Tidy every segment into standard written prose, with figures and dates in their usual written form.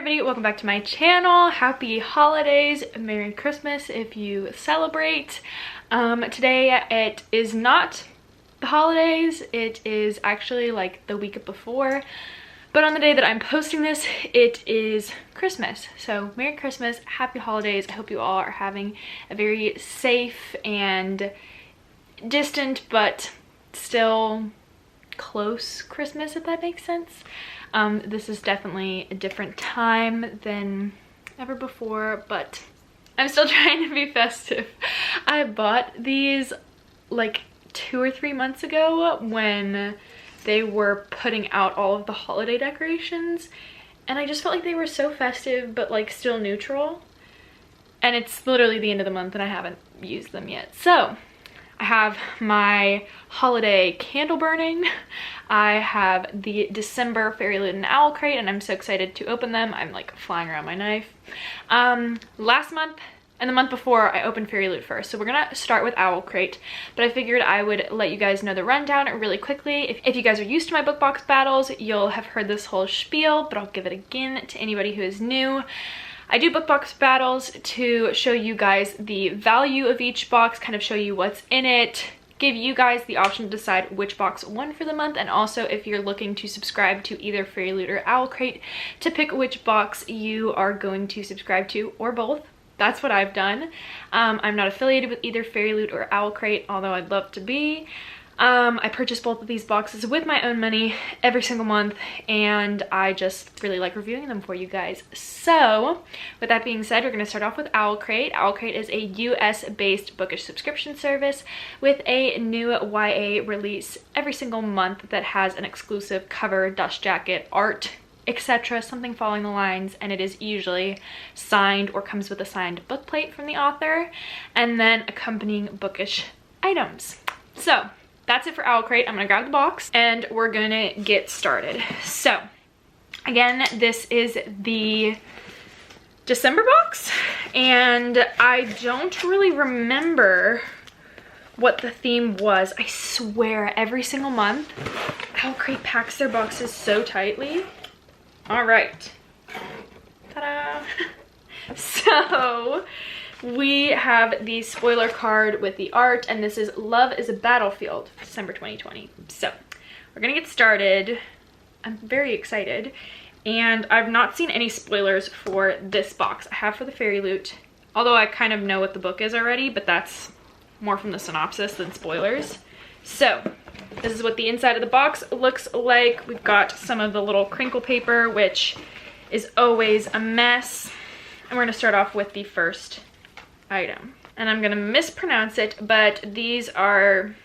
everybody, welcome back to my channel. Happy holidays, Merry Christmas if you celebrate. Today it is not the holidays, it is actually like the week before, but on the day that I'm posting this, it is Christmas. So Merry Christmas, Happy Holidays. I hope you all are having a very safe and distant but still close Christmas, if that makes sense. This is definitely a different time than ever before, but I'm still trying to be festive. I bought these like 2 or 3 months ago when they were putting out all of the holiday decorations, and I just felt like they were so festive but like still neutral, and it's literally the end of the month and I haven't used them yet. So I have my holiday candle burning. I have the December fairyloot and Owlcrate, and I'm so excited to open them. I'm like flying around my knife. Last month and the month before, I opened fairyloot first. So we're gonna start with Owlcrate, but I figured I would let you guys know the rundown really quickly. If you guys are used to my book box battles, you'll have heard this whole spiel, but I'll give it again to anybody who is new. I do book box battles to show you guys the value of each box, kind of show you what's in it, give you guys the option to decide which box won for the month, and also if you're looking to subscribe to either fairyloot or Owlcrate, to pick which box you are going to subscribe to, or both. That's what I've done. I'm not affiliated with either fairyloot or Owlcrate, although I'd love to be. I purchase both of these boxes with my own money every single month, and I just really like reviewing them for you guys. So with that being said, we're going to start off with Owlcrate. Owlcrate is a US-based bookish subscription service with a new YA release every single month that has an exclusive cover, dust jacket, art, etc., something following the lines, and it is usually signed or comes with a signed book plate from the author, and then accompanying bookish items. So that's it for Owlcrate. I'm gonna grab the box and we're gonna get started. So again, this is the December box, and I don't really remember what the theme was. I swear every single month Owlcrate packs their boxes so tightly. All right, ta-da. So we have the spoiler card with the art, and this is Love is a Battlefield, December 2020. So we're gonna get started. I'm very excited, and I've not seen any spoilers for this box. I have for the fairyloot, although I kind of know what the book is already, but that's more from the synopsis than spoilers. So this is what the inside of the box looks like. We've got some of the little crinkle paper, which is always a mess. And we're gonna start off with the first item. And I'm gonna mispronounce it, but these are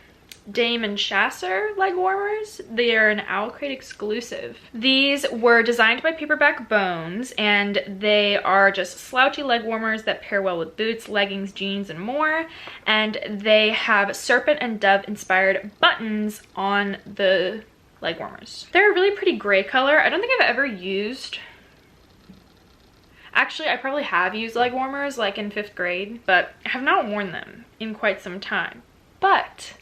Dame and Chasser leg warmers. They are an Owlcrate exclusive. These were designed by Paperback Bones, and they are just slouchy leg warmers that pair well with boots, leggings, jeans, and more. And they have serpent and dove inspired buttons on the leg warmers. They're a really pretty gray color. I don't think I've ever used... Actually, I probably have used leg warmers like in 5th grade, but I have not worn them in quite some time. But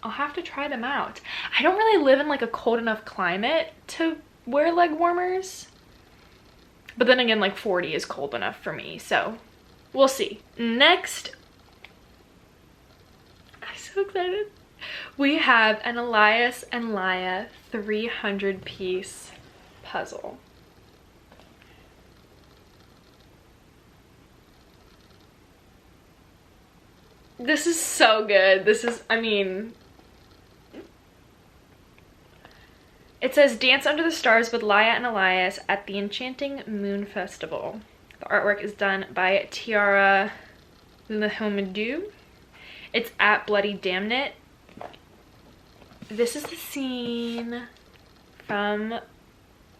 I'll have to try them out. I don't really live in like a cold enough climate to wear leg warmers. But then again, like 40 is cold enough for me, so we'll see. Next, I'm so excited. We have an Elias and Laia 300-piece puzzle. This is so good. This is, I mean, it says Dance Under the Stars with Laia and Elias at the Enchanting Moon Festival. The artwork is done by Tiara Lehomadou. It's at Bloody Damnit. This is the scene from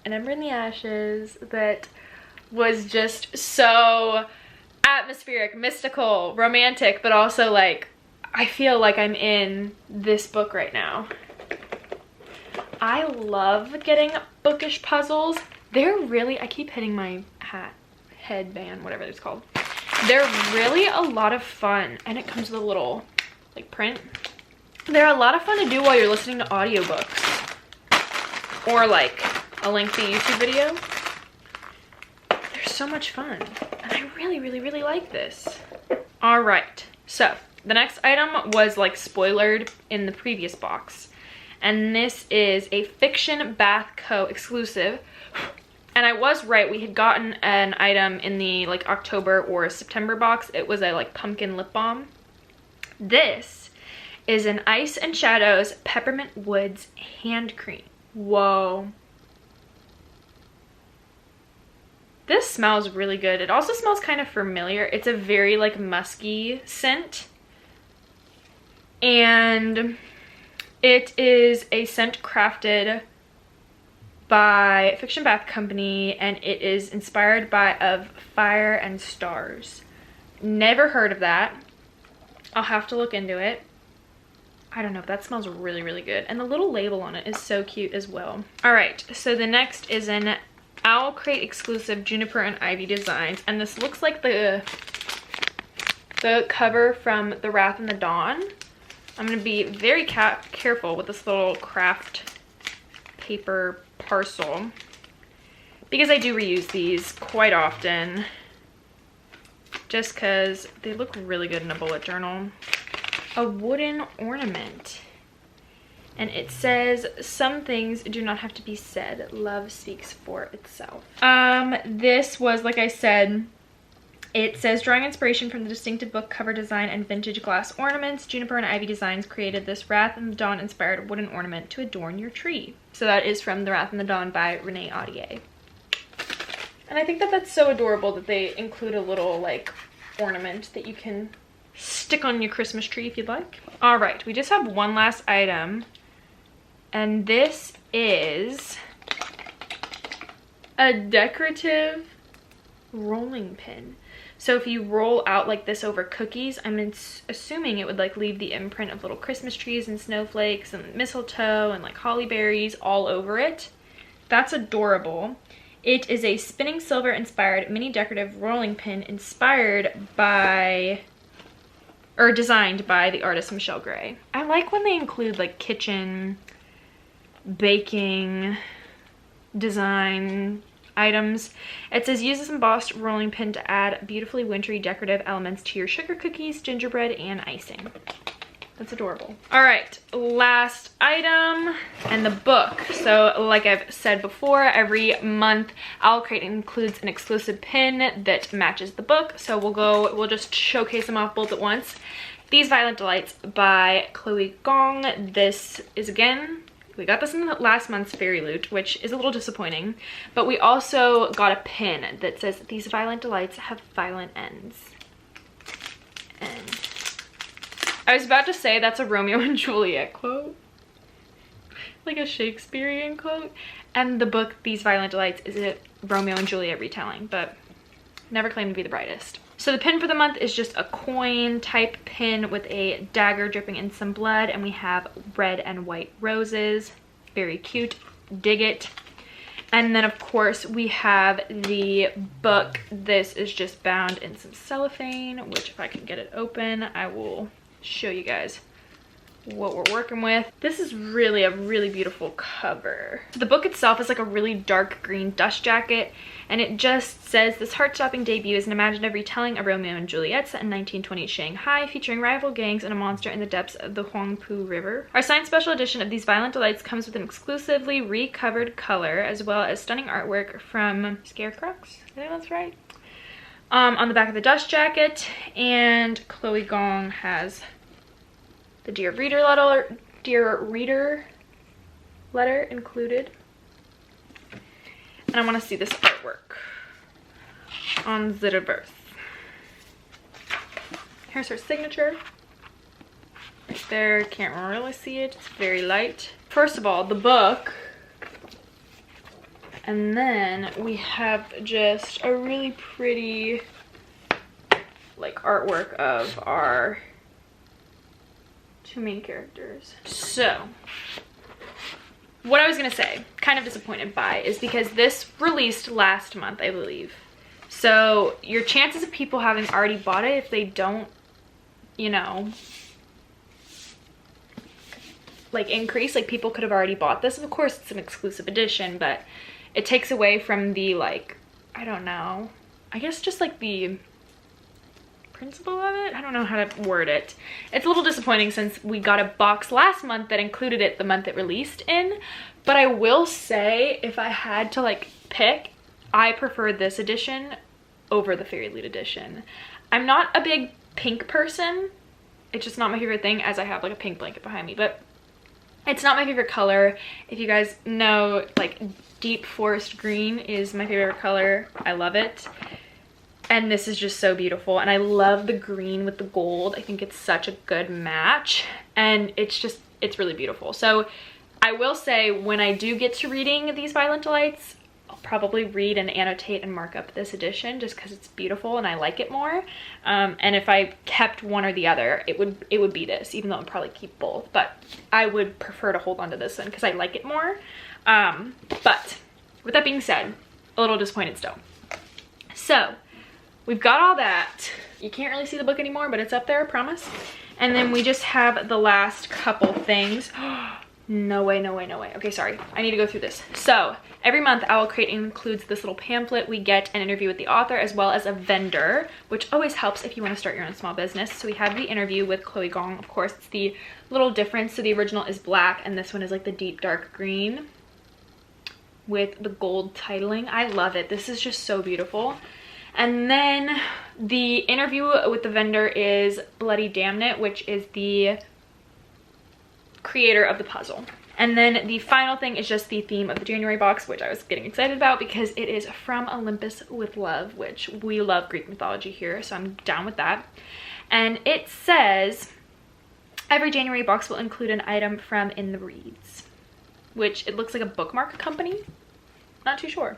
An Ember in the Ashes that was just so atmospheric, mystical, romantic, but also like I feel like I'm in this book right now. I love getting bookish puzzles. They're really, I keep hitting my headband, whatever it's called. They're really a lot of fun, and it comes with a little like print. They're a lot of fun to do while you're listening to audiobooks or like a lengthy YouTube video. so much fun. And I really, really, really like this. All right, so the next item was like spoilered in the previous box. And this is a Fiction Bath Co. exclusive. And I was right, we had gotten an item in the like October or September box. It was a like pumpkin lip balm. This is an Ice and Shadows Peppermint Woods hand cream. Whoa. This smells really good. It also smells kind of familiar. It's a very like musky scent. And it is a scent crafted by Fiction Bath Company, and it is inspired by Of Fire and Stars. Never heard of that. I'll have to look into it. I don't know, that smells really, really good. And the little label on it is so cute as well. All right, so the next is an Owlcrate exclusive Juniper and Ivy designs. And this looks like the cover from The Wrath and the Dawn. I'm gonna be very careful with this little craft paper parcel because I do reuse these quite often just because they look really good in a bullet journal. A wooden ornament, and it says, "Some things do not have to be said. Love speaks for itself." This was, like I said, it says, drawing inspiration from the distinctive book cover design and vintage glass ornaments, Juniper and Ivy Designs created this Wrath and the Dawn inspired wooden ornament to adorn your tree. So that is from The Wrath and the Dawn by Renee Audier. And I think that that's so adorable that they include a little like ornament that you can stick on your Christmas tree if you'd like. All right, we just have one last item, and this is a decorative rolling pin. So if you roll out like this over cookies, I'm assuming it would like leave the imprint of little Christmas trees and snowflakes and mistletoe and like holly berries all over it. That's adorable. It is a spinning silver inspired mini decorative rolling pin inspired by, or designed by, the artist Michelle Gray. I like when they include like kitchen, baking, design items. It says, use this embossed rolling pin to add beautifully wintry decorative elements to your sugar cookies, gingerbread, and icing. That's adorable. All right, last item, and the book. So like I've said before, every month Owlcrate includes an exclusive pin that matches the book. So we'll just showcase them off both at once. These Violent Delights by Chloe Gong. This is, again, we got this in last month's fairyloot, which is a little disappointing, but we also got a pin that says, these violent delights have violent ends. And I was about to say that's a Romeo and Juliet quote, like a Shakespearean quote, and the book These Violent Delights is a Romeo and Juliet retelling, but never claimed to be the brightest. So the pin for the month is just a coin type pin with a dagger dripping in some blood, and we have red and white roses. Very cute. Dig it. And then of course we have the book. This is just bound in some cellophane, which if I can get it open, I will show you guys what we're working with. This is really a really beautiful cover. The book itself is like a really dark green dust jacket, and it just says, this heart-stopping debut is an imaginative retelling of Romeo and Juliet set in 1920 Shanghai, featuring rival gangs and a monster in the depths of the Huangpu River. Our signed special edition of These Violent Delights comes with an exclusively recovered color, as well as stunning artwork from Scarecrows, I think that's right, on the back of the dust jacket. And Chloe Gong has the Dear Reader letter included. And I want to see this artwork on the reverse. Here's her signature. Right there, can't really see it, it's very light. First of all, the book. And then we have just a really pretty like artwork of our two main characters. So what I was gonna say, kind of disappointed by, is because this released last month, I believe. So your chances of people having already bought it, if they don't, you know, like increase, like people could have already bought this. Of course it's an exclusive edition, but it takes away from the like, I don't know, I guess just like the principle of it. I don't know how to word it. It's a little disappointing since we got a box last month that included it the month it released in, but I will say if I had to like pick, I prefer this edition over the fairyloot edition. I'm not a big pink person. It's just not my favorite thing, as I have like a pink blanket behind me, but it's not my favorite color. If you guys know, like deep forest green is my favorite color. I love it. And this is just so beautiful. And I love the green with the gold. I think it's such a good match. And it's really beautiful. So I will say when I do get to reading these Violent Delights, I'll probably read and annotate and mark up this edition just because it's beautiful and I like it more. And if I kept one or the other, it would be this, even though I'd probably keep both. But I would prefer to hold on to this one because I like it more. But with that being said, a little disappointed still. So we've got all that. You can't really see the book anymore, but it's up there, I promise. And then we just have the last couple things. No way, no way, no way. Okay, sorry. I need to go through this. So every month, Owlcrate includes this little pamphlet. We get an interview with the author as well as a vendor, which always helps if you want to start your own small business. So we have the interview with Chloe Gong. Of course, it's the little difference. So the original is black and this one is like the deep dark green with the gold titling. I love it. This is just so beautiful. And then the interview with the vendor is Bloody Damn It, which is the creator of the puzzle. And then the final thing is just the theme of the January box, which I was getting excited about because it is From Olympus with Love, which we love Greek mythology here, so I'm down with that. And it says, every January box will include an item from In the Reads, which it looks like a bookmark company. Not too sure.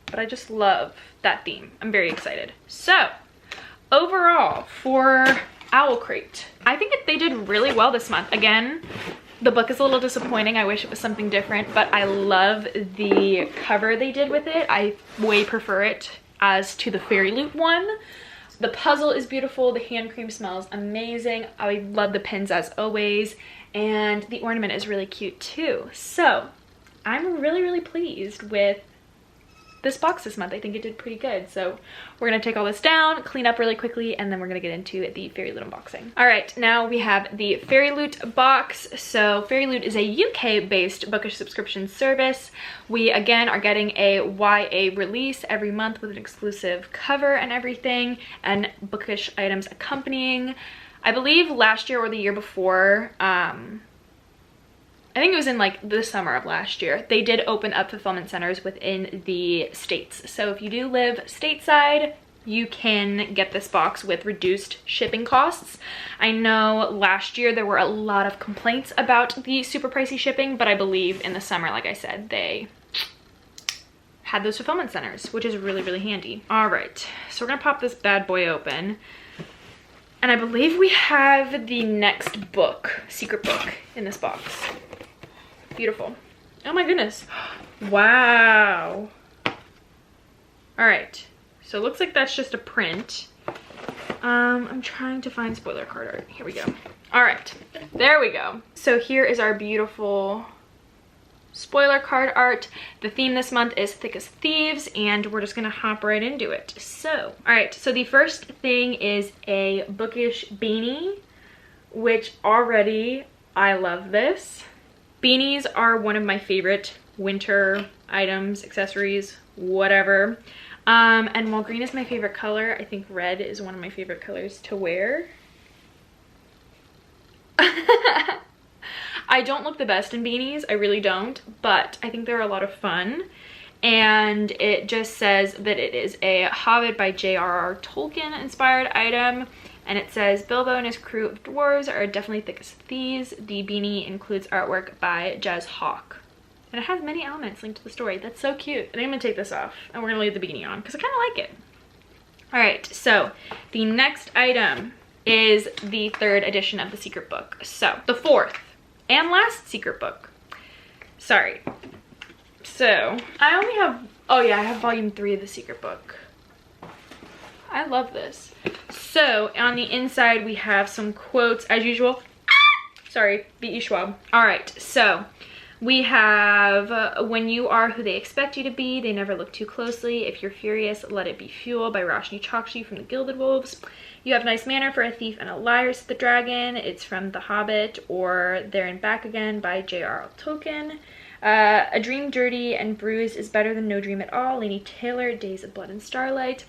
But I just love that theme. I'm very excited. So overall for Owlcrate, I think they did really well this month. Again, the book is a little disappointing. I wish it was something different, but I love the cover they did with it. I way prefer it as to the fairyloot one. The puzzle is beautiful. The hand cream smells amazing. I love the pins as always. And the ornament is really cute too. So I'm really, really pleased with this box this month. I think it did pretty good. So we're gonna take all this down, clean up really quickly, and then we're gonna get into the fairyloot unboxing. All right, now we have the fairyloot box. So fairyloot is a UK-based bookish subscription service. We again are getting a YA release every month with an exclusive cover and everything, and bookish items accompanying. I believe last year or the year before, I think it was in like the summer of last year, they did open up fulfillment centers within the states. So if you do live stateside, you can get this box with reduced shipping costs. I know last year there were a lot of complaints about the super pricey shipping, but I believe in the summer, like I said, they had those fulfillment centers, which is really, really handy. All right, so we're gonna pop this bad boy open. And I believe we have the next book, secret book, in this box. Beautiful. Oh my goodness. Wow. All right, so it looks like that's just a print. I'm trying to find spoiler card art. Here we go. All right, there we go. So here is our beautiful spoiler card art. The theme this month is Thick as Thieves, and we're just gonna hop right into it. So, all right, so the first thing is a bookish beanie, which already I love this. Beanies are one of my favorite winter items, accessories, whatever. And while green is my favorite color, I think red is one of my favorite colors to wear. I don't look the best in beanies, I really don't, but I think they're a lot of fun. And it just says that it is a Hobbit by J.R.R. Tolkien inspired item. And it says, Bilbo and his crew of dwarves are definitely thick as thieves. The beanie includes artwork by Jez Hawk. And it has many elements linked to the story. That's so cute. I think I'm gonna take this off and we're gonna leave the beanie on because I kind of like it. All right, so the next item is the third edition of the secret book. So the fourth and last secret book. Sorry. So I only have, oh yeah, I have volume 3 of the secret book. I love this. So on the inside we have some quotes as usual. Sorry, B.E. Schwab. All right, so We have When You Are Who They Expect You to Be, They Never Look Too Closely. If You're Furious, Let It Be Fuel by Roshni Chokshi from the Gilded Wolves. You Have Nice Manner for a Thief and a Liar, said the Dragon. It's from The Hobbit. Or There and Back Again by J.R.R. Tolkien. A Dream Dirty and Bruised is Better Than No Dream at All, Laini Taylor, Days of Blood and Starlight.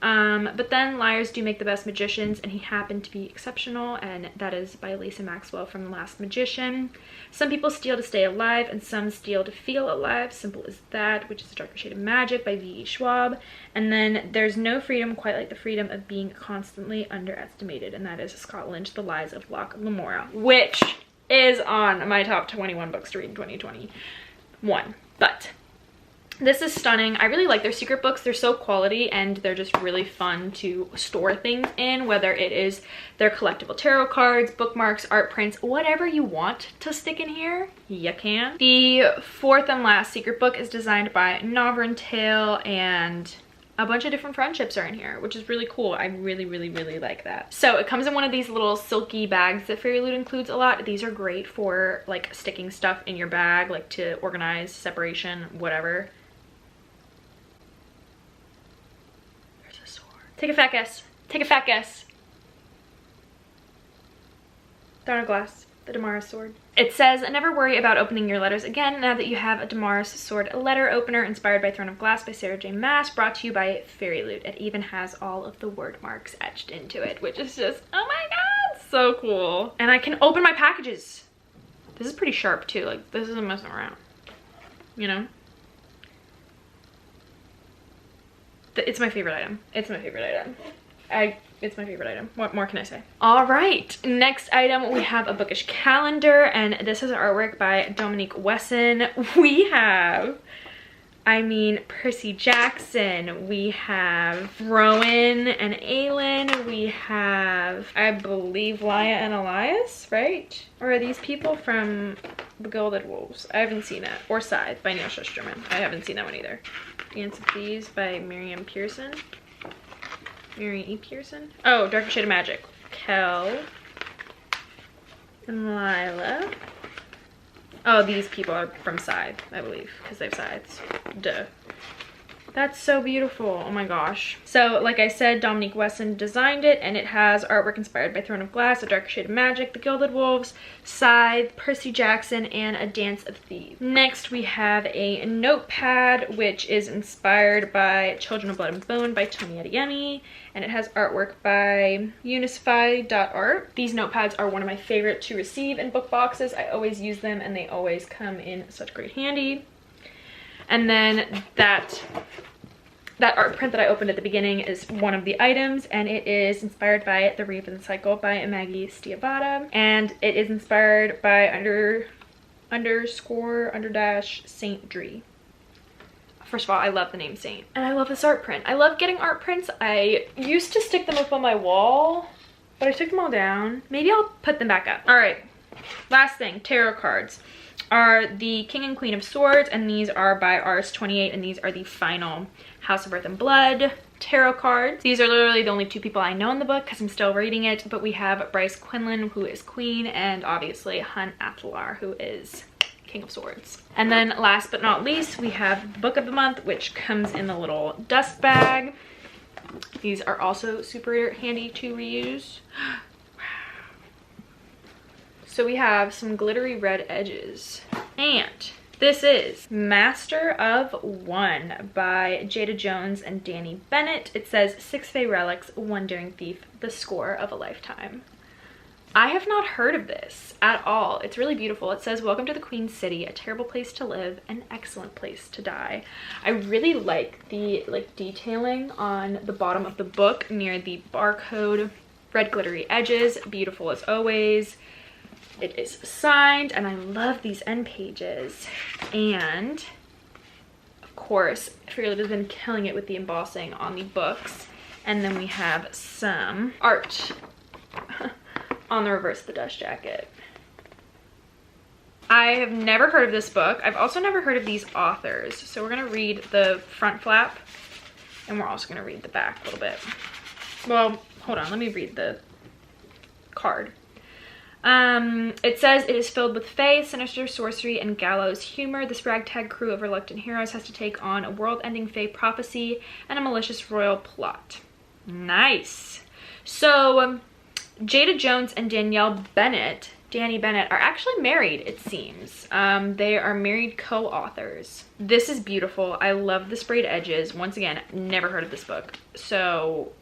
But then Liars Do Make the Best Magicians, and He Happened to Be Exceptional, and that is by Lisa Maxwell from The Last Magician. Some People Steal to Stay Alive, and Some Steal to Feel Alive, Simple as That, which is A Darker Shade of Magic by V.E. Schwab. And then There's No Freedom Quite Like the Freedom of Being Constantly Underestimated, and that is Scott Lynch, The Lies of Locke Lamora, which is on my top 21 books to read in 2021. But this is stunning. I really like their secret books. They're so quality and they're just really fun to store things in, whether it is their collectible tarot cards, bookmarks, art prints, whatever you want to stick in here, you can. The fourth and last secret book is designed by Novrin Tale, and a bunch of different friendships are in here, which is really cool. I really, really, really like that. So it comes in one of these little silky bags that Fairyloot includes a lot. These are great for like sticking stuff in your bag, like to organize, separation, whatever. Take a fat guess. Take a fat guess. Throne of Glass, the Damaris sword. It says, never worry about opening your letters again now that you have a Damaris sword letter opener inspired by Throne of Glass by Sarah J. Maas, brought to you by Fairyloot. It even has all of the word marks etched into it, which is just, oh my god, so cool. And I can open my packages. This is pretty sharp too, like this isn't messing around, you know? It's my favorite item. It's my favorite item. It's my favorite item. What more can I say? All right, next item, we have a bookish calendar, and this is artwork by Dominique Wesson. We have, Percy Jackson. We have Rowan and Aelin. We have, I believe, Laia and Elias, right? Or are these people from The Gilded Wolves? I haven't seen that. Or Scythe by Neil Shusterman. I haven't seen that one either. Dance of Thieves by Miriam Pearson. Miriam E. Pearson. Oh, Darker Shade of Magic. Kel and Lila. Oh, these people are from Scythe, I believe, because they have scythes. Duh. That's so beautiful. Oh my gosh. So, like I said, Dominique Wesson designed it, and it has artwork inspired by Throne of Glass, A Darker Shade of Magic, The Gilded Wolves, Scythe, Percy Jackson, and A Dance of Thieves. Next, we have a notepad, which is inspired by Children of Blood and Bone by Tony Adeyemi, and it has artwork by Unisfy.art. These notepads are one of my favorite to receive in book boxes. I always use them, and they always come in such great handy. And then that art print that I opened at the beginning is one of the items, and it is inspired by The Raven Cycle by Maggie Stiavada, and it is inspired by __ Saint Dree. First of all, I love the name Saint, and I love this art print. I love getting art prints. I used to stick them up on my wall, but I took them all down. Maybe I'll put them back up. All right, last thing, tarot cards are the King and Queen of Swords, and these are by Rs28, and these are the final House of Earth and Blood tarot cards. These are literally the only two people I know in the book because I'm still reading it, but we have Bryce Quinlan, who is Queen, and obviously Hun Athalar, who is King of Swords. And then last but not least, we have Book of the Month, which comes in a little dust bag. These are also super handy to reuse. So we have some glittery red edges, and this is Master of One by Jada Jones and Danny Bennett. It says 6 Fey Relics, 1 Daring Thief, the score of a lifetime. I have not heard of this at all. It's really beautiful. It says, welcome to the Queen City, a terrible place to live, an excellent place to die. I really like the detailing on the bottom of the book near the barcode. Red glittery edges, beautiful as always. It is signed, and I love these end pages. And of course, Fairyloot has been killing it with the embossing on the books. And then we have some art on the reverse of the dust jacket. I have never heard of this book. I've also never heard of these authors. So we're gonna read the front flap, and we're also gonna read the back a little bit. Well, hold on, let me read the card. It says it is filled with fae, sinister sorcery, and gallows humor. This ragtag crew of reluctant heroes has to take on a world-ending fae prophecy and a malicious royal plot. Nice. So, Jada Jones and Danny Bennett are actually married, it seems. They are married co-authors. This is beautiful. I love the sprayed edges. Once again, never heard of this book, so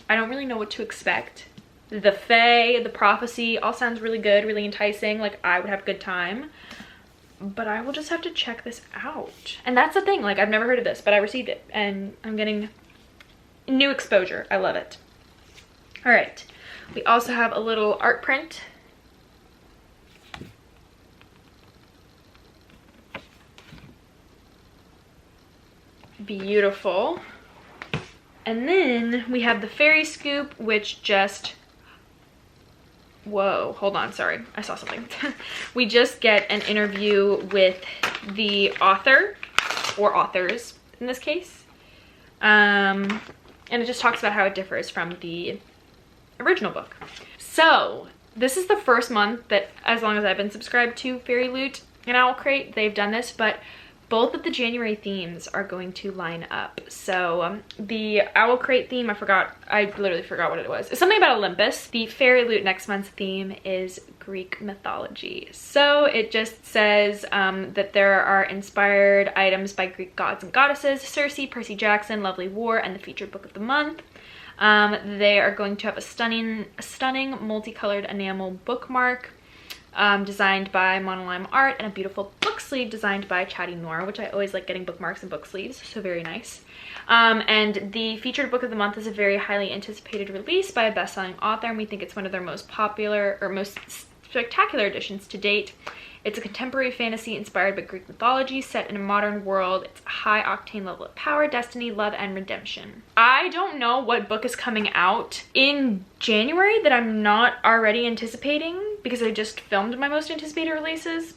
I don't really know what to expect. The fae, the prophecy, all sounds really good, really enticing. Like, I would have a good time. But I will just have to check this out. And that's the thing, like, I've never heard of this, but I received it. And I'm getting new exposure. I love it. All right. We also have a little art print. Beautiful. And then we have the fairy scoop, which just... Whoa, hold on, sorry, I saw something. We just get an interview with the author, or authors in this case. And it just talks about how it differs from the original book. So, this is the first month that, as long as I've been subscribed to fairyloot and Owlcrate, they've done this, but both of the January themes are going to line up. So the Owlcrate theme, I literally forgot what it was. It's something about Olympus. The fairyloot next month's theme is Greek mythology. So it just says that there are inspired items by Greek gods and goddesses, Circe, Percy Jackson, Lovely War, and the featured book of the month. They are going to have a stunning multicolored enamel bookmark designed by Monoline Art, and a beautiful book sleeve designed by Chatty Noir, which I always like getting bookmarks and book sleeves, so very nice. And the featured book of the month is a very highly anticipated release by a best-selling author, and we think it's one of their most popular or most spectacular editions to date. It's a contemporary fantasy inspired by Greek mythology, set in a modern world. It's a high octane level of power, destiny, love, and redemption. I don't know what book is coming out in January that I'm not already anticipating, because I just filmed my most anticipated releases.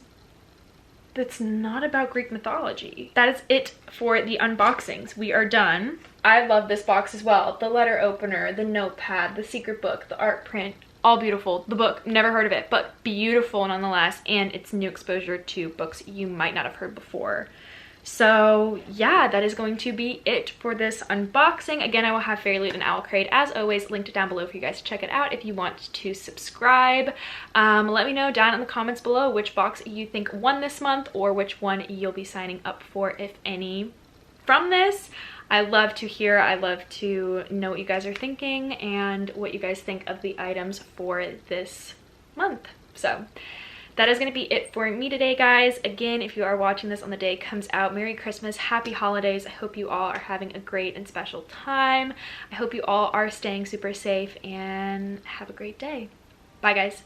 That's not about Greek mythology. That is it for the unboxings. We are done. I love this box as well. The letter opener, the notepad, the secret book, the art print. All beautiful. The book, never heard of it, but beautiful nonetheless, and it's new exposure to books you might not have heard before. So yeah, that is going to be it for this unboxing. Again, I will have fairyloot and Owlcrate, as always, linked down below for you guys to check it out if you want to subscribe. Let me know down in the comments below which box you think won this month, or which one you'll be signing up for, if any, from this. I love to hear, I love to know what you guys are thinking and what you guys think of the items for this month. So that is going to be it for me today, guys. Again, if you are watching this on the day it comes out, Merry Christmas, Happy Holidays. I hope you all are having a great and special time. I hope you all are staying super safe, and have a great day. Bye, guys.